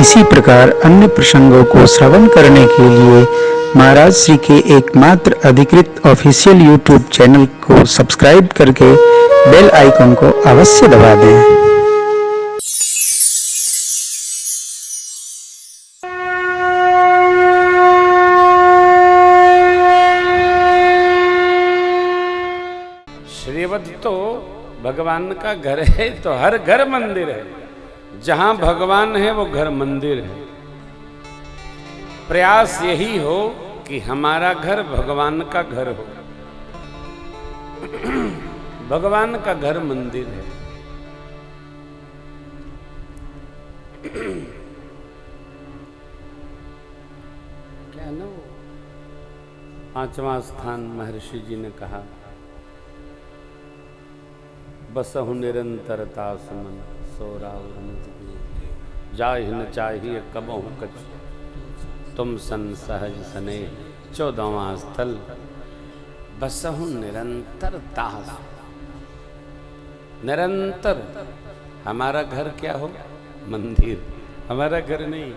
इसी प्रकार अन्य प्रसंगों को श्रवण करने के लिए महाराज श्री के एकमात्र अधिकृत ऑफिशियल यूट्यूब चैनल को सब्सक्राइब करके बेल आइकन को अवश्य दबा दें। श्रीवद तो भगवान का घर है, तो हर घर मंदिर है। जहां भगवान है वो घर मंदिर है। प्रयास यही हो कि हमारा घर भगवान का घर हो। भगवान का घर मंदिर है। क्या ना वो 5वां स्थान महर्षि जी ने कहा, बसहु निरंतरता सुमन सौराव जाहि न चाहिए कबहु कछ तुम सन सहज सने। 14वां स्थल बसहु निरंतरता। निरंतर हमारा घर क्या हो? मंदिर। हमारा घर नहीं,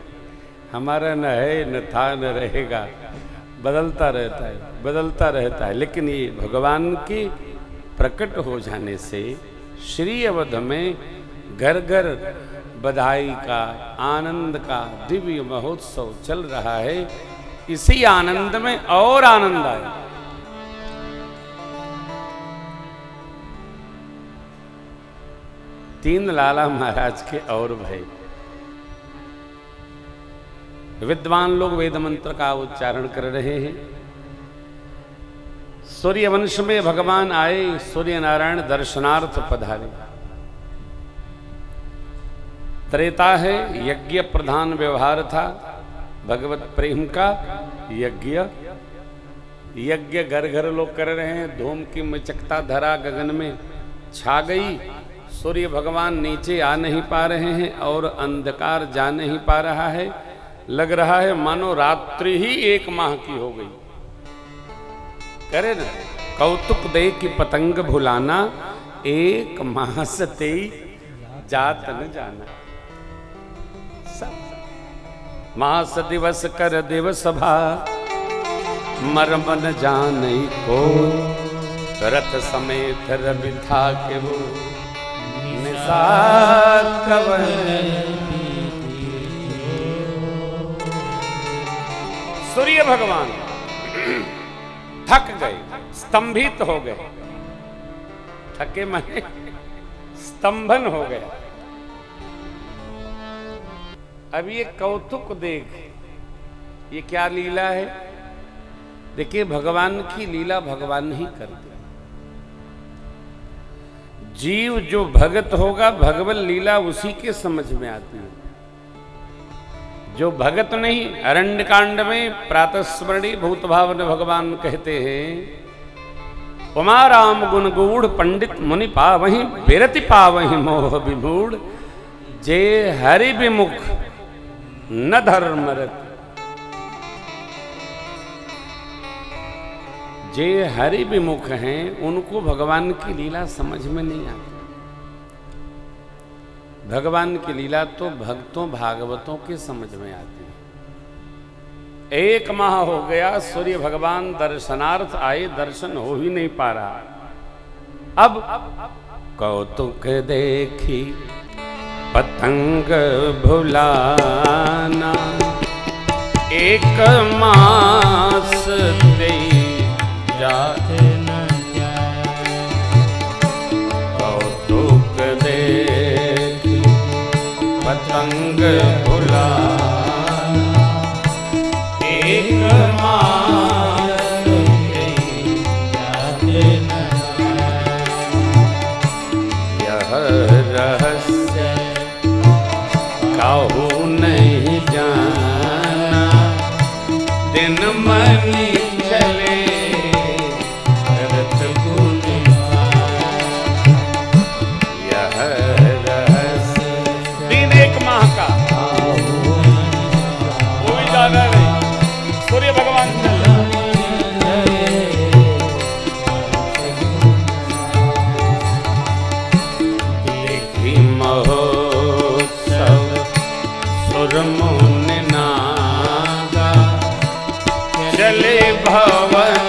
हमारा न है न था न रहेगा, बदलता रहता है, बदलता रहता है। लेकिन ये भगवान की प्रकट हो जाने से श्री अवध में घर घर बधाई का, आनंद का दिव्य महोत्सव चल रहा है। इसी आनंद में और आनंद आए। तीन लाला महाराज के और भाई विद्वान लोग वेद मंत्र का उच्चारण कर रहे हैं। सूर्य वंश में भगवान आए, सूर्य नारायण दर्शनार्थ पधारे। त्रेता है, यज्ञ प्रधान व्यवहार था, भगवत प्रेम का यज्ञ। यज्ञ घर घर लोग कर रहे हैं। धूम की मचकता धरा गगन में छा गई। सूर्य भगवान नीचे आ नहीं पा रहे हैं और अंधकार जा नहीं पा रहा है। लग रहा है मानो रात्रि ही 1 माह की हो गई। करे ना, कौतुक दे कि पतंग भुलाना, 1 माह से जात न जाना। सब मास दिवस कर दिवस भा, मर्म न जाने को। रथ समेत रवि था के वो निसार कवन। सूर्य भगवान थक गए, स्तंभित हो गए। थके माने स्तंभन हो गया। अब ये कौतुक देख, ये क्या लीला है? देखिए, भगवान की लीला भगवान ही करते। जीव जो भगत होगा, भगवत लीला उसी के समझ में आती है। जो भगत नहीं, अरण्य कांड में प्रातस्मरणी भूत भावन भगवान कहते हैं, उमा राम गुण गूढ़ पंडित मुनि पावहि, बिरति पावहि मोह विमूढ़। जे हरि विमुख न धर्मरत। जे हरि विमुख हैं, उनको भगवान की लीला समझ में नहीं आती। भगवान की लीला तो भक्तों भागवतों के समझ में आती है। 1 माह हो गया, सूर्य भगवान दर्शनार्थ आए, दर्शन हो ही नहीं पा रहा। अब कौतुक देखी पतंग भुलाना, 1 मास दे जाते न जाए। कौतुक देखी पतंग भुलाना, 1 मास दे जाते न जाए। यह रहस्य काहू नहीं जाना, दिन मनी चले रथ गुण। यह रहस्य दिन 1 माह का, वो भी ज्यादा नहीं। सूर्य भगवान चले। मुनि नागा, चले भवन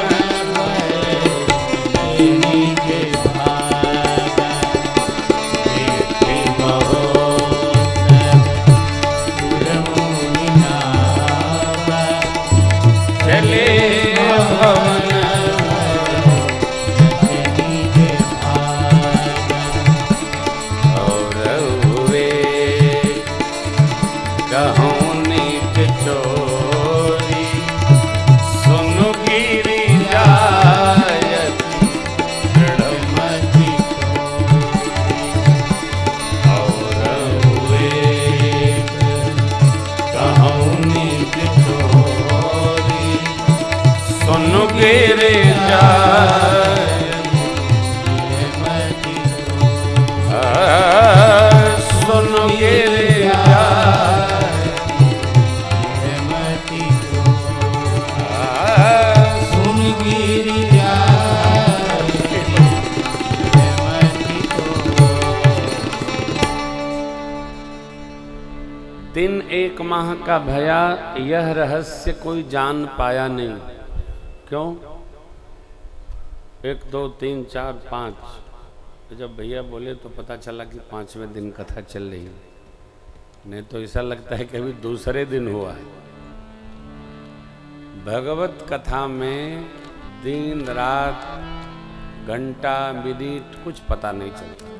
दिन एक माह का भया, यह रहस्य कोई जान पाया नहीं। क्यों? 1 2 3 4 5, जब भैया बोले तो पता चला कि 5वें दिन कथा चल रही है, नहीं तो ऐसा लगता है कि अभी दूसरे दिन हुआ है। भगवत कथा में दिन रात घंटा मिनट कुछ पता नहीं चलता।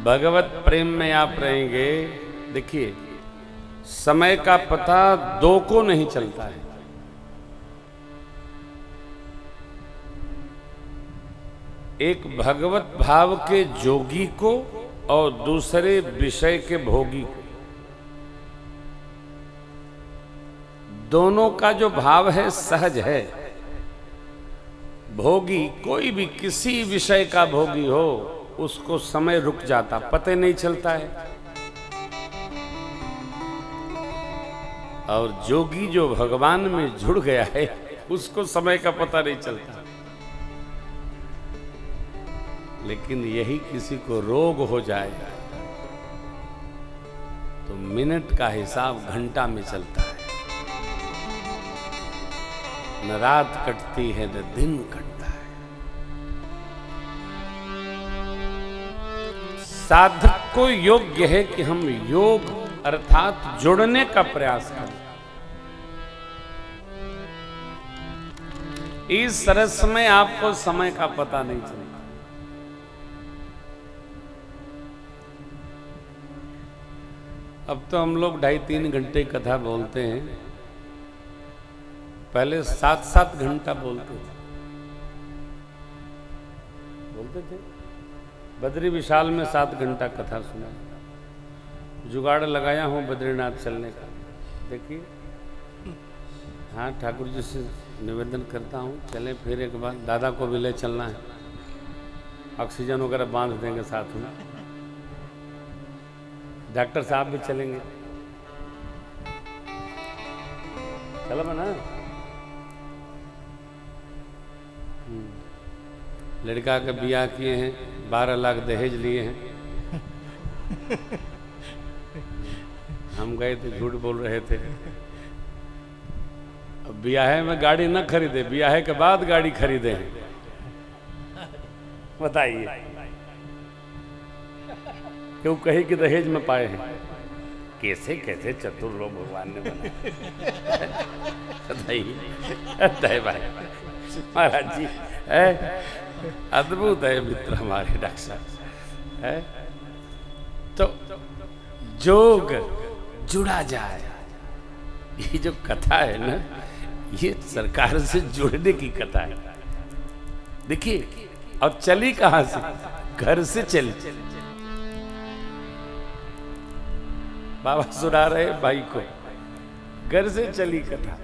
भगवत प्रेम में आप रहेंगे, देखिए समय का पता 2 को नहीं चलता है। एक भगवत भाव के जोगी को और दूसरे विषय के भोगी को, दोनों का जो भाव है सहज है। भोगी कोई भी किसी विषय का भोगी हो, उसको समय रुक जाता, पता नहीं चलता है। और जोगी जो भगवान में जुड़ गया है, उसको समय का पता नहीं चलता। लेकिन यही किसी को रोग हो जाए तो मिनट का हिसाब घंटा में चलता है। न रात कटती है न दिन कटता है। साधक को योग्य है कि हम योग अर्थात जुड़ने का प्रयास करें। इस रस में आपको समय का पता नहीं चलता। अब तो हम लोग 2.5-3 घंटे कथा बोलते हैं, पहले 7-7 घंटा बोलते थे। बद्री विशाल में 7 घंटा कथा सुना। जुगाड़ लगाया हूं बद्रीनाथ चलने का। देखिए, हाँ, ठाकुर जी से निवेदन करता हूं, चलें फिर एक बार। दादा को भी ले चलना है, ऑक्सीजन वगैरह बांध देंगे साथ में। डॉक्टर साहब भी चलेंगे। चलो बना। लड़का का ब्याह किए हैं, 12 लाख दहेज लिए हैं। हम गए थे, झूठ बोल रहे थे। अब ब्याह में गाड़ी न खरीदे, ब्याह के बाद गाड़ी खरीदे हैं। बताइए, क्यों कहे कि दहेज में पाए हैं। कैसे कैसे चतुर लोग भगवान ने बनाए। बताइए भाई महाराज जी, अद्भुत है मित्र हमारे डॉक्टर साहब है। तो जोग जुड़ा जाए, ये जो कथा है ना, ये सरकार से जुड़ने की कथा है। देखिए, अब चली कहां से? घर से चली। बाबा सुना रहे भाई को, घर से चली कथा।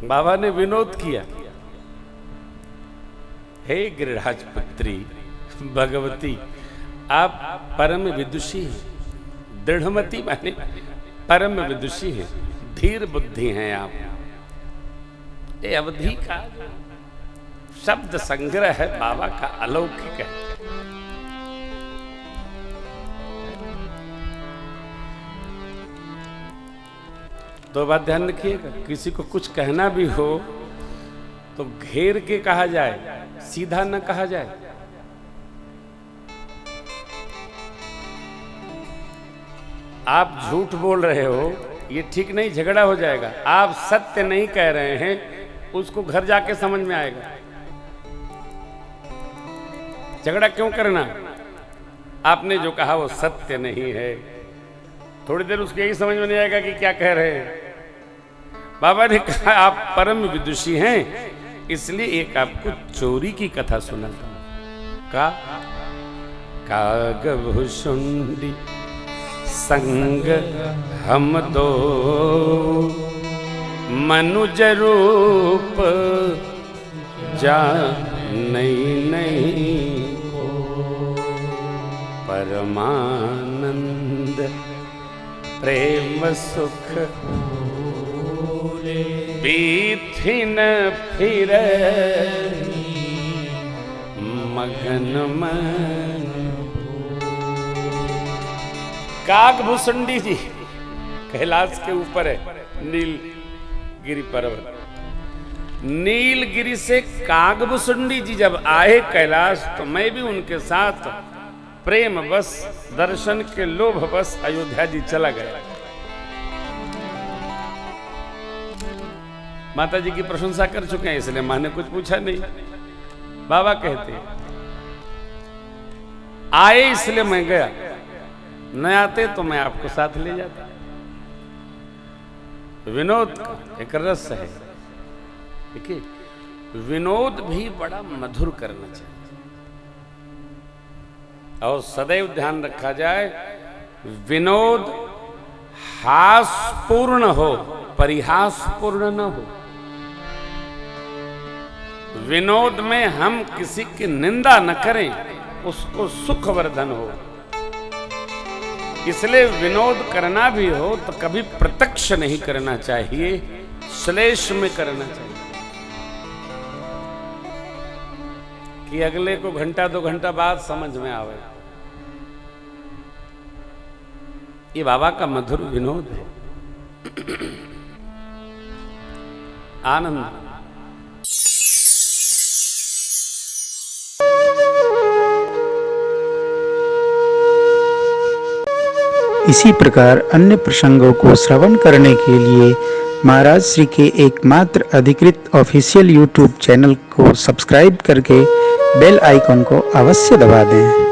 बाबा ने विनोद किया, हे गिरिराज पुत्री भगवती, आप परम विदुषी हैं। दृढ़मती माने परम विदुषी हैं, धीर बुद्धि हैं आप। ये अवधि का शब्द संग्रह है, बाबा का अलौकिक है। तो बात ध्यान रखिएगा, किसी को कुछ कहना भी हो तो घेर के कहा जाए, सीधा न कहा जाए। आप झूठ बोल रहे हो, ये ठीक नहीं, झगड़ा हो जाएगा। आप सत्य नहीं कह रहे हैं, उसको घर जाके समझ में आएगा। झगड़ा क्यों करना? आपने जो कहा वो सत्य नहीं है। थोड़ी देर उसको यही समझ में नहीं आएगा कि क्या कह रहे हैं। बाबा ने कहा आप परम विदुषी हैं, इसलिए एक आपको चोरी की कथा सुनाता हूं। का कागभुषुंडी संग हम दो, मनुज रूप नहीं परमानंद प्रेम सुख बीथिन फिर मगन मन। कागभुषुंडी जी कैलाश के ऊपर है, नीलगिरी पर्वत। नीलगिरी से कागभुषुंडी जी जब आए कैलाश, तो मैं भी उनके साथ प्रेम बस, दर्शन के लोभ बस अयोध्या जी चला गया। माता जी की प्रशंसा कर चुके हैं, इसलिए मां ने कुछ पूछा नहीं। बाबा कहते आए इसलिए मैं गया, न आते तो मैं आपको साथ ले जाता। विनोद का एक रस है, देखिए विनोद भी बड़ा मधुर करना चाहिए, और सदैव ध्यान रखा जाए विनोद हासपूर्ण हो, परिहासपूर्ण न हो। विनोद में हम किसी की निंदा न करें, उसको सुखवर्धन हो। इसलिए विनोद करना भी हो तो कभी प्रत्यक्ष नहीं करना चाहिए, श्लेष में करना चाहिए कि अगले को घंटा 2 घंटा बाद समझ में आवे। ये बाबा का मधुर विनोद है, आनंद। इसी प्रकार अन्य प्रसंगों को श्रवण करने के लिए महाराज श्री के एकमात्र अधिकृत ऑफिशियल यूट्यूब चैनल को सब्सक्राइब करके बेल आइकन को अवश्य दबा दें।